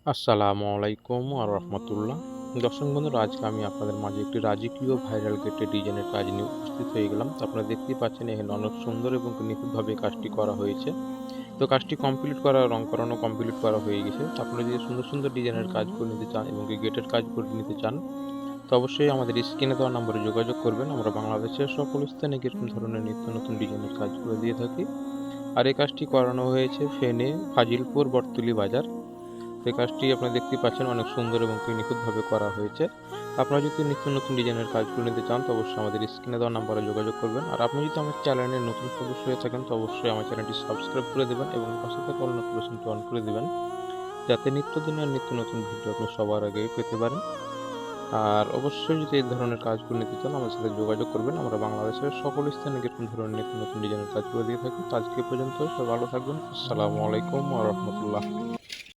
আসসালামু আলাইকুম ওয়া রাহমাতুল্লাহ। দর্শক বন্ধুরা, আজকে আমি আপনাদের মাঝে একটি রাজকীয় ভাইরাল গেটের ডিজাইনের কাজ নিয়ে উপস্থিত হয়ে গেলাম। তো আপনারা দেখতেই পাচ্ছেন এখানে অনেক সুন্দর এবং নিখুঁতভাবে কাজটি করা হয়েছে। তো কাজটি কমপ্লিট করা, রং করানো কমপ্লিট করা হয়ে গেছে। তো আপনারা যদি সুন্দর, সুন্দর ডিজাইনের কাজ করে নিতে চান এবং এই গেটের কাজ করে নিতে চান, তো অবশ্যই আমাদের স্ক্রিনে দেওয়া নম্বরে যোগাযোগ করবেন। আমরা বাংলাদেশের সকল স্থানে এরকম ধরনের নিত্য নতুন ডিজাইনের কাজ করে দিয়ে থাকি। আর এই কাজটি করানো হয়েছে ফেনী, ফাজিলপুর, বটতলী বাজার। এই কাজটি আপনারা দেখতেই পাচ্ছেন অনেক সুন্দর এবং নিখুঁতভাবে করা হয়েছে। আপনারা যদি নিত্য নতুন ডিজাইনের কাজগুলো নিতে চান, তো অবশ্যই আমাদের স্ক্রিনে দেওয়া নাম্বারে যোগাযোগ করবেন। আর আপনি যদি আমার চ্যানেলের নতুন সদস্য হয়ে থাকেন, তো অবশ্যই আমার চ্যানেলটি সাবস্ক্রাইব করে দেবেন এবং পাশে থাকা অল নোটিফিকেশনটি অন করে দিবেন, যাতে নিত্যদিনের নিত্য নতুন ভিডিও আপনি সবার আগে পেতে পারেন। আর অবশ্যই যদি এই ধরনের কাজগুলো নিতে চান, আমার সাথে যোগাযোগ করবেন। আমরা বাংলাদেশের সকল স্থানে এরকম ধরনের নিত্য নতুন ডিজাইনের কাজগুলো দিয়ে থাকি। তো আজকে এ পর্যন্ত, সবাই ভালো থাকবেন। আসসালামু আলাইকুম ওয়া রাহমাতুল্লাহ।